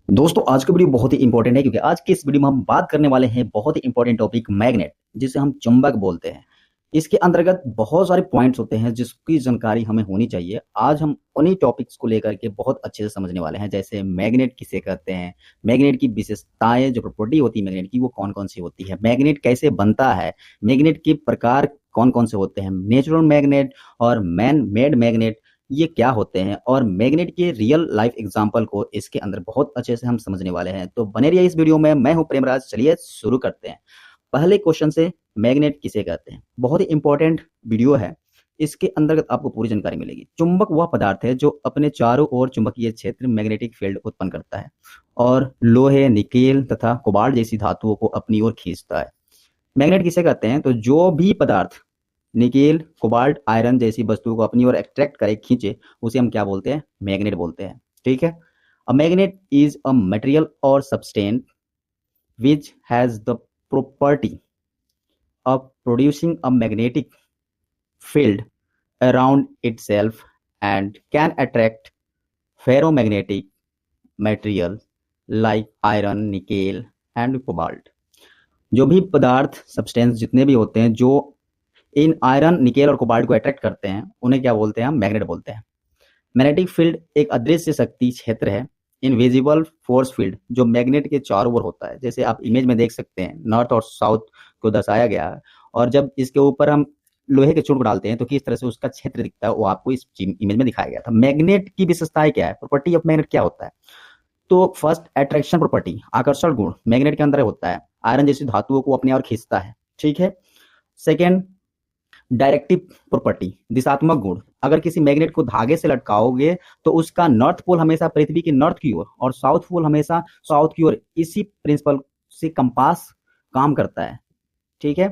दोस्तों आज का वीडियो बहुत ही इंपॉर्टेंट है क्योंकि आज के इस वीडियो में हम बात करने वाले हैं बहुत ही इंपॉर्टेंट टॉपिक मैग्नेट, जिसे हम चुंबक बोलते हैं। इसके अंतर्गत बहुत सारे पॉइंट्स होते हैं जिसकी जानकारी हमें होनी चाहिए। आज हम उन्हीं टॉपिक्स को लेकर के बहुत अच्छे से समझने वाले हैं, जैसे मैग्नेट किसे कहते हैं, मैग्नेट की विशेषताएं, जो प्रॉपर्टी होती है मैग्नेट की वो कौन कौन सी होती है, मैग्नेट कैसे बनता है, मैग्नेट के प्रकार कौन कौन से होते हैं, नेचुरल मैग्नेट और मैन मेड मैग्नेट ये क्या होते हैं, और मैग्नेट के रियल लाइफ एग्जांपल को इसके अंदर बहुत अच्छे से हम समझने वाले हैं। तो बने रहिए इस वीडियो में। मैं हूं प्रेमराज, चलिए शुरू करते हैं पहले क्वेश्चन से। मैग्नेट किसे कहते हैं, बहुत ही इंपॉर्टेंट वीडियो है। इसके अंतर्गत आपको पूरी जानकारी मिलेगी। चुंबक वह पदार्थ है जो अपने चारों ओर चुंबकीय क्षेत्र मैग्नेटिक फील्ड उत्पन्न करता है और लोहे, निकेल तथा कोबाल्ट जैसी धातुओं को अपनी ओर खींचता है। मैग्नेट किसे कहते हैं, तो जो भी पदार्थ निकेल, कोबाल्ट, आयरन जैसी वस्तुओं को अपनी ओर एक्सट्रैक्ट करे, खींचे, उसे हम क्या बोलते हैं, मैग्नेट बोलते हैं। ठीक है। A magnet is a material और substance which has the property of producing a magnetic field around itself and can attract ferromagnetic material like iron, nickel and cobalt। जो भी पदार्थ, सब्सटेंस जितने भी होते हैं जो इन आयरन, निकेल और कोबाल्ट को अट्रैक्ट करते हैं, उन्हें क्या बोलते हैं, हम मैग्नेट बोलते हैं। मैग्नेटिक फील्ड एक अदृश्य शक्ति क्षेत्र है, इनविजिबल फोर्स फील्ड, जो मैग्नेट के चारों ओर होता है। जैसे आप इमेज में देख सकते हैं, नॉर्थ और साउथ को दर्शाया गया है। और जब इसके ऊपर हम लोहे के चूर्ण को डालते हैं तो किस तरह से उसका क्षेत्र दिखता है वो आपको इस इमेज में दिखाया गया था। मैग्नेट की विशेषताएं क्या है, प्रॉपर्टी ऑफ मैग्नेट क्या होता है, तो फर्स्ट अट्रैक्शन प्रॉपर्टी, आकर्षण गुण मैग्नेट के अंदर होता है, आयरन जैसी धातुओं को अपने ओर खींचता है। ठीक है। सेकेंड, डायरेक्टिव प्रॉपर्टी, दिशात्मक गुण, अगर किसी मैग्नेट को धागे से लटकाओगे तो उसका नॉर्थ पोल हमेशा पृथ्वी के नॉर्थ की ओर और साउथ पोल हमेशा साउथ की ओर। इसी प्रिंसिपल से कंपास काम करता है। ठीक है।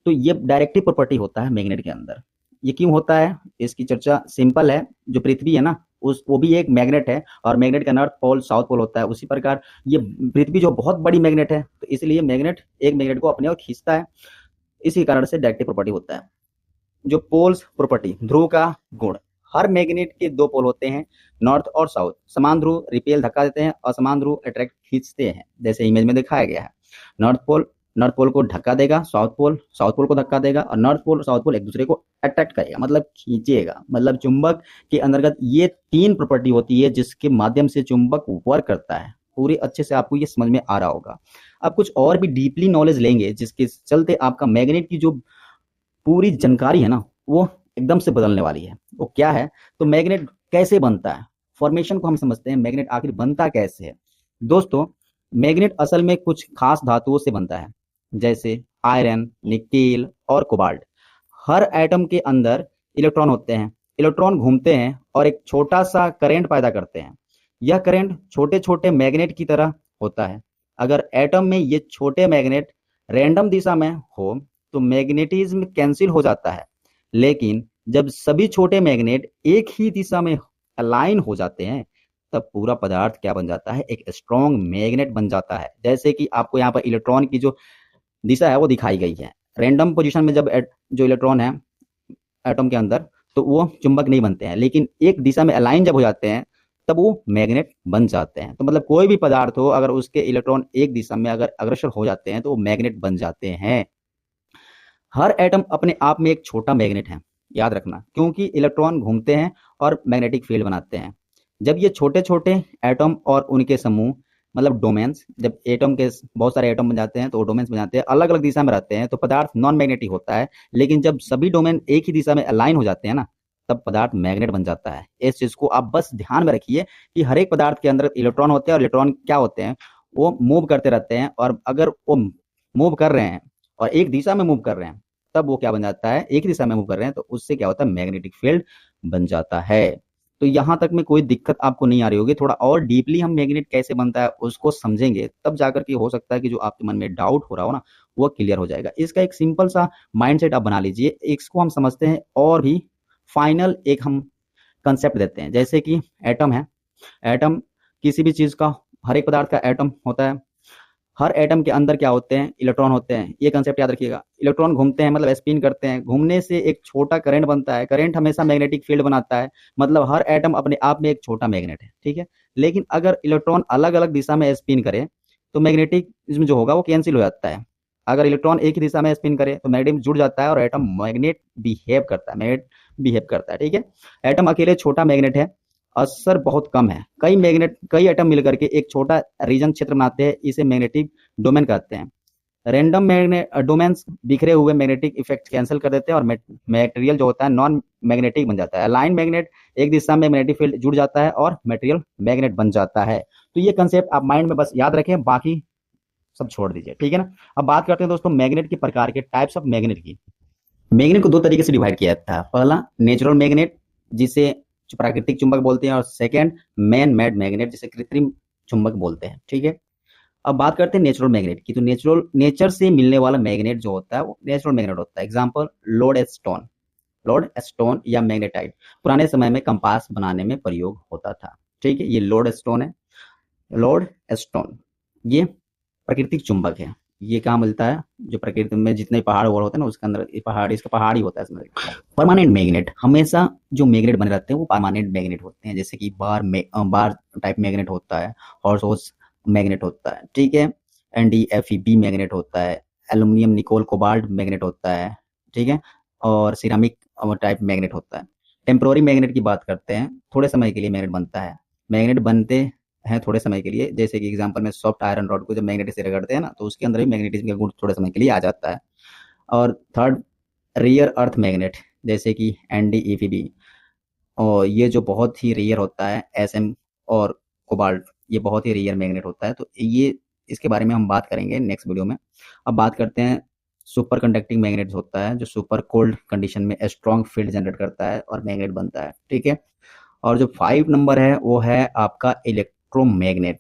तो ये डायरेक्टिव प्रॉपर्टी होता है मैग्नेट के अंदर। ये क्यों होता है, इसकी चर्चा सिंपल है। जो पृथ्वी है ना, उस वो भी एक मैग्नेट है और मैग्नेट का नॉर्थ पोल साउथ पोल होता है। उसी प्रकार ये पृथ्वी जो बहुत बड़ी मैग्नेट है, तो इसलिए मैग्नेट एक मैग्नेट को अपने ओर खींचता है। इसी कारण से डायरेक्टिव प्रॉपर्टी होता है। जो पोल्स प्रॉपर्टी, ध्रुव का गुण, हर मैग्नेट के दो पोल होते हैं, नॉर्थ और साउथ। समान ध्रुव रिपेल धक्का देते हैं, असमान ध्रुव अट्रैक्ट खींचते हैं, जैसे इमेज में दिखाया गया है। नॉर्थ पोल को धक्का देगा, साउथ पोल को धक्का देगा, और नॉर्थ पोल साउथ पोल एक दूसरे को अट्रैक्ट करेगा, मतलब खींचेगा। मतलब चुंबक के अंतर्गत ये तीन प्रॉपर्टी होती है जिसके माध्यम से चुंबक वर्क करता है। पूरी अच्छे से आपको ये समझ में आ रहा होगा। अब कुछ और भी डीपली नॉलेज लेंगे जिसके चलते आपका मैग्नेट की जो पूरी जानकारी है ना, वो एकदम से बदलने वाली है। वो क्या है, तो मैग्नेट कैसे बनता है, फॉर्मेशन को हम समझते हैं, मैग्नेट आखिर बनता कैसे है। दोस्तों, मैग्नेट असल में कुछ खास धातुओं से बनता है, जैसे आयरन, निकेल और कोबाल्ट। हर एटम के अंदर इलेक्ट्रॉन होते हैं। इलेक्ट्रॉन घूमते हैं और एक छोटा सा करंट पैदा करते हैं। यह करंट छोटे छोटे मैग्नेट की तरह होता है। अगर एटम में ये छोटे मैग्नेट रैंडम दिशा में हो तो मैग्नेटिज्म कैंसिल हो जाता है। लेकिन जब सभी छोटे मैग्नेट एक ही दिशा में अलाइन हो जाते हैं, तब पूरा पदार्थ क्या बन जाता है, एक स्ट्रॉन्ग मैग्नेट बन जाता है। जैसे कि आपको यहाँ पर इलेक्ट्रॉन की जो दिशा है वो दिखाई गई है। रैंडम पोजीशन में जब जो इलेक्ट्रॉन है एटम के अंदर, तो वो चुंबक नहीं बनते हैं, लेकिन एक दिशा में अलाइन जब हो जाते हैं तब वो मैग्नेट बन जाते हैं। तो मतलब कोई भी पदार्थ हो, अगर उसके इलेक्ट्रॉन एक दिशा में अगर अग्रसर हो जाते हैं तो वो मैग्नेट बन जाते हैं। हर एटम अपने आप में एक छोटा मैग्नेट है, याद रखना, क्योंकि इलेक्ट्रॉन घूमते हैं और मैग्नेटिक फील्ड बनाते हैं। जब ये छोटे छोटे एटम और उनके समूह, मतलब डोमेन्स, जब एटम के बहुत सारे एटम बन जाते हैं तो डोमेन्स बन जाते हैं, अलग अलग दिशा में रहते हैं, तो पदार्थ नॉन मैग्नेटिक होता है। लेकिन जब सभी डोमेन एक ही दिशा में अलाइन हो जाते हैं ना, तब पदार्थ मैग्नेट बन जाता है। इस चीज को आप बस ध्यान में रखिए कि हर एक पदार्थ के अंदर इलेक्ट्रॉन होते हैं, और इलेक्ट्रॉन क्या होते हैं, वो मूव करते रहते हैं। और अगर वो मूव कर रहे हैं और एक दिशा में मूव कर रहे हैं, तब वो क्या बन जाता है, एक दिशा में मूव कर रहे हैं, तो उससे क्या होता है, मैग्नेटिक फील्ड बन जाता है। तो यहां तक में कोई दिक्कत आपको नहीं आ रही होगी। थोड़ा और डीपली हम मैग्नेट कैसे बनता है उसको समझेंगे, तब जाकर के हो सकता है कि जो आपके मन में डाउट हो रहा हो ना, वो क्लियर हो जाएगा। इसका एक सिंपल सा माइंडसेट आप बना लीजिए। इसको हम समझते हैं और भी फाइनल एक हम कंसेप्ट देते हैं, जैसे कि एटम है। एटम किसी भी चीज का, हर एक पदार्थ का एटम होता है। हर एटम के अंदर क्या होते हैं, इलेक्ट्रॉन होते हैं, ये कंसेप्ट याद रखिएगा। इलेक्ट्रॉन घूमते हैं मतलब स्पिन करते हैं, घूमने से एक छोटा करंट बनता है, करंट हमेशा मैग्नेटिक फील्ड बनाता है, मतलब हर एटम अपने आप में एक छोटा मैग्नेट है, ठीक है। लेकिन अगर इलेक्ट्रॉन अलग अलग दिशा में स्पिन करे तो मैग्नेटिज्म जो होगा वो कैंसिल हो जाता है। अगर इलेक्ट्रॉन एक ही दिशा में स्पिन करे तो मैग्नेटिज्म जुड़ जाता है और एटम मैग्नेट बिहेव करता है, मैग्नेट बिहेव करता है, ठीक है। एटम अकेले छोटा मैग्नेट है, असर बहुत कम है। कई एटम मिलकर के एक छोटा रीजन क्षेत्र बनाते हैं, इसे मैग्नेटिक डोमेन कहते हैं। रैंडम मैग्नेट डोमेन्स बिखरे हुए मैग्नेटिक इफेक्ट कैंसिल कर देते हैं और मटेरियल जो होता है नॉन मैग्नेटिक बन जाता है। अलाइन मैग्नेट एक दिशा में मैग्नेटिक फील्ड जुड़ जाता है और मटेरियल मैग्नेट बन जाता है। तो ये कंसेप्ट आप माइंड में बस याद रखें, बाकी सब छोड़ दीजिए, ठीक है ना। अब बात करते हैं दोस्तों मैग्नेट के प्रकार के, टाइप्स ऑफ मैग्नेट की। मैग्नेट को दो तरीके से डिवाइड किया था। पहला नेचुरल मैग्नेट जिसे प्राकृतिक चुंबक बोलते हैं, और सेकंड मैन मेड मैग्नेट जिसे कृत्रिम चुंबक बोलते हैं, ठीक है। अब बात करते हैं नेचुरल मैग्नेट की। तो नेचर से मिलने वाला मैग्नेट जो होता है वो नेचुरल मैग्नेट होता है। एग्जांपल लोड स्टोन या मैग्नेटाइट पुराने समय में कंपास बनाने में प्रयोग होता था, ठीक है। ये लोड स्टोन है, लोड स्टोन ये प्राकृतिक चुंबक है। ये कहाँ मिलता है, जो प्रकृति में जितने पहाड़ वहाड़ होते हैं ना उसके अंदर इसका पहाड़ ही होता है इसमें। परमानेंट मैग्नेट, हमेशा जो मैग्नेट बने रहते हैं वो परमानेंट मैग्नेट होते हैं, जैसे कि बार टाइप मैग्नेट होता है, हॉर्स हॉर्स मैग्नेट होता है, ठीक है। NdFeB मैग्नेट होता है, एल्यूमिनियम निकोल कोबाल्ट मैग्नेट होता है, ठीक है। और सिरामिक टाइप मैग्नेट होता है। टेम्पोररी मैग्नेट की बात करते हैं, थोड़े समय के लिए मैग्नेट बनता है। मैग्नेट बनते हैं थोड़े समय के लिए, जैसे कि एग्जांपल में सॉफ्ट आयरन रॉड को जब मैग्नेट से रगड़ते हैं ना तो उसके अंदर भी मैग्नेटिज्म का गुण थोड़े समय के लिए आ जाता है। और थर्ड रेयर अर्थ मैग्नेट जैसे कि NdFeB, और ये जो बहुत ही रेयर होता है, SM और कोबाल्ट ये बहुत ही रेयर मैग्नेट होता है। तो ये इसके बारे में हम बात करेंगे नेक्स्ट वीडियो में। अब बात करते हैं सुपर कंडक्टिंग मैग्नेट होता है, जो सुपर कोल्ड कंडीशन में स्ट्रॉन्ग फील्ड जनरेट करता है और मैग्नेट बनता है, ठीक है। और जो 5 नंबर है वो है आपका इलेक्ट्रोमैग्नेट।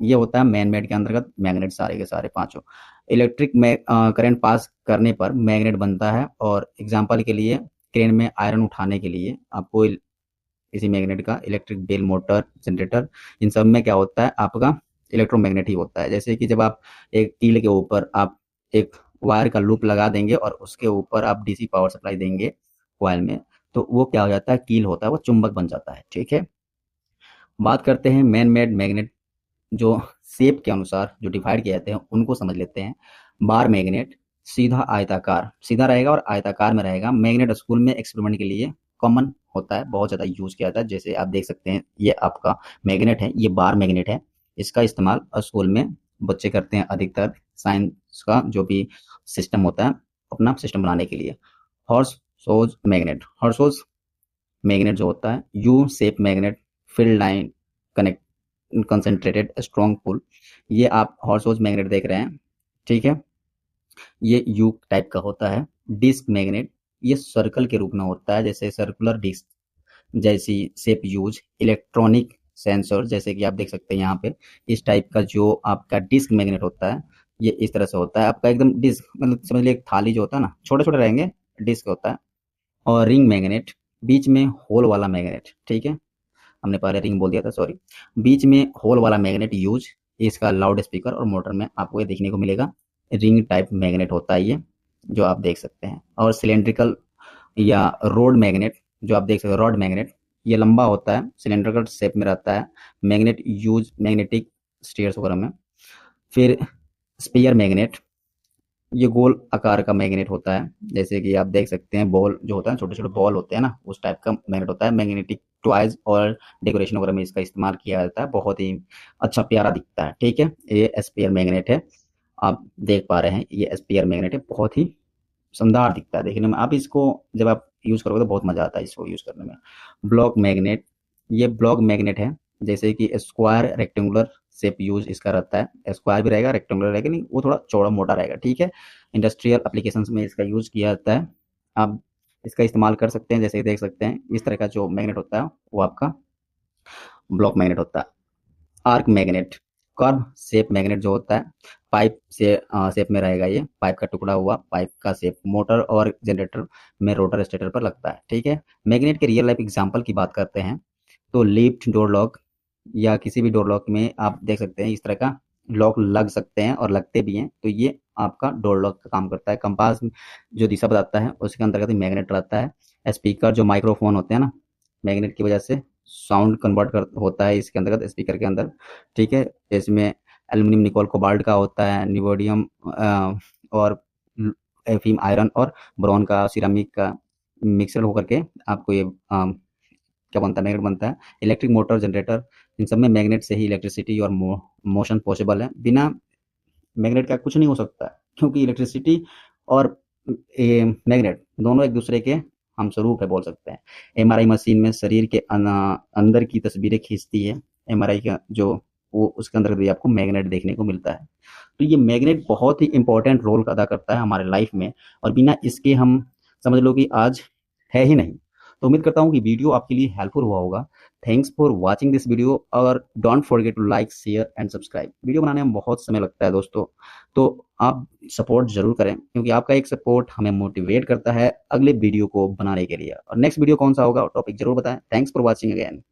ये होता है मैन मेड के अंतर्गत मैग्नेट, सारे के सारे पांचों इलेक्ट्रिक करंट पास करने पर मैग्नेट बनता है। और एग्जांपल के लिए क्रेन में आयरन उठाने के लिए आपको इसी मैग्नेट का इलेक्ट्रिक बेल मोटर जनरेटर, इन सब में क्या होता है आपका इलेक्ट्रोमैग्नेट ही होता है। जैसे कि जब आप एक कील के ऊपर आप एक वायर का लूप लगा देंगे और उसके ऊपर आप DC पावर सप्लाई देंगे कॉइल में, तो वो क्या हो जाता है, कील होता है, वो चुंबक बन जाता है, ठीक है। बात करते हैं मैन मेड मैग्नेट, जो शेप के अनुसार जो डिवाइड किए जाते हैं उनको समझ लेते हैं। बार मैग्नेट सीधा रहेगा और आयताकार में रहेगा। मैग्नेट स्कूल में एक्सपेरिमेंट के लिए कॉमन होता है, बहुत ज़्यादा यूज किया जाता है। जैसे आप देख सकते हैं ये आपका मैग्नेट है, ये बार मैग्नेट है। इसका इस्तेमाल स्कूल में बच्चे करते हैं अधिकतर, साइंस का जो भी सिस्टम होता है अपना सिस्टम बनाने के लिए। हॉर्स मैग्नेट जो होता है U shape magnet, field line connect concentrated strong pull. ये आप हॉर्स मैग्नेट देख रहे हैं, ठीक है। ये यू टाइप का होता है। डिस्क मैग्नेट ये सर्कल के रूप में होता है, जैसे सर्कुलर डिस्क जैसी शेप यूज। इलेक्ट्रॉनिक सेंसर जैसे कि आप देख सकते हैं यहाँ पे, इस टाइप का जो आपका डिस्क मैग्नेट होता है ये इस तरह से होता है आपका एकदम डिस्क, मतलब समझ लीजिए एक थाली जो होता है ना, छोटे छोटे रहेंगे, डिस्क होता है। और रिंग मैग्नेट बीच में होल वाला मैग्नेट, ठीक है। हमने पहले रिंग बोल दिया था, सॉरी। बीच में होल वाला मैग्नेट यूज, इसका लाउड स्पीकर और मोटर में आपको ये देखने को मिलेगा। रिंग टाइप मैग्नेट होता है ये, जो आप देख सकते हैं। और सिलेंड्रिकल या रोड मैग्नेट जो आप देख सकते हैं, रॉड मैग्नेट ये लंबा होता है, सिलेंड्रिकल शेप में रहता है। मैग्नेट यूज मैग्नेटिक स्टेयर्स वगैरह में। फिर स्पेयर मैग्नेट ये गोल आकार का मैग्नेट होता है, जैसे कि आप देख सकते हैं बॉल जो होता है, छोटे छोटे बॉल होते हैं ना, उस टाइप का मैग्नेट होता है। मैग्नेटिक टॉयज और डेकोरेशन वगैरह में इसका इस्तेमाल किया जाता है, बहुत ही अच्छा प्यारा दिखता है, ठीक है। ये स्पेयर मैग्नेट है, आप देख पा रहे हैं ये स्पेयर मैग्नेट है, बहुत ही शानदार दिखता है देखने में। आप इसको जब आप यूज करोगे तो बहुत मजा आता है इसको यूज करने में। ब्लॉक मैग्नेट ये ब्लॉक मैग्नेट है, जैसे कि स्क्वायर रेक्टेंगुलर शेप यूज इसका रहता है। स्क्वायर भी रहेगा, रेक्टेंगुलर रहेगा नहीं, वो थोड़ा चौड़ा मोटा रहेगा, ठीक है। इंडस्ट्रियल एप्लीकेशंस में इसका यूज किया जाता है, आप इसका इस्तेमाल कर सकते हैं। जैसे देख सकते हैं इस तरह का जो मैग्नेट होता है वो आपका ब्लॉक मैग्नेट होता है। Arc magnet curve shape magnet जो होता है, पाइप से शेप में रहेगा, ये पाइप का टुकड़ा हुआ पाइप का शेप, मोटर और जनरेटर में रोटर स्टेटर पर लगता है, ठीक है। मैग्नेट के रियल लाइफ एग्जांपल की बात करते हैं तो लिफ्ट डोर लॉक या किसी भी डोर लॉक में आप देख सकते हैं इस तरह का लॉक लग सकते हैं और लगते भी हैं, तो ये आपका डोर लॉक का काम करता है। कंपास जो दिशा बताता है उसके अंतर्गत ही मैग्नेट रहता है। स्पीकर जो माइक्रोफोन होते हैं ना, मैग्नेट की वजह से साउंड कन्वर्ट कर होता है इसके अंतर्गत, स्पीकर के अंदर, ठीक है। इसमें एल्यूमिनियम निकोल कोबाल्ट का होता है, निवोडियम और एफिम आयरन और ब्रॉन का, सिरामिक का मिक्सर होकर के आपको ये क्या बनता है, मैग्नेट बनता है। इलेक्ट्रिक मोटर, जनरेटर, इन सब में मैग्नेट से ही इलेक्ट्रिसिटी और मोशन पॉसिबल है। बिना मैग्नेट का कुछ नहीं हो सकता है, क्योंकि इलेक्ट्रिसिटी और मैग्नेट दोनों एक दूसरे के हम स्वरूप है बोल सकते हैं। एमआरआई मशीन में शरीर के अंदर की तस्वीरें खींचती है एमआरआई का, जो वो उसके अंदर भी आपको मैग्नेट देखने को मिलता है। तो ये मैग्नेट बहुत ही इंपॉर्टेंट रोल अदा करता है हमारे लाइफ में, और बिना इसके हम समझ लो कि आज है ही नहीं। तो उम्मीद करता हूँ कि वीडियो आपके लिए हेल्पफुल हुआ होगा। Thanks for watching this video, और don't forget to like, share and subscribe. Video बनाने में बहुत समय लगता है दोस्तों, तो आप सपोर्ट जरूर करें, क्योंकि आपका एक सपोर्ट हमें मोटिवेट करता है अगले वीडियो को बनाने के लिए। और नेक्स्ट वीडियो कौन सा होगा, टॉपिक जरूर बताएं। Thanks for watching again.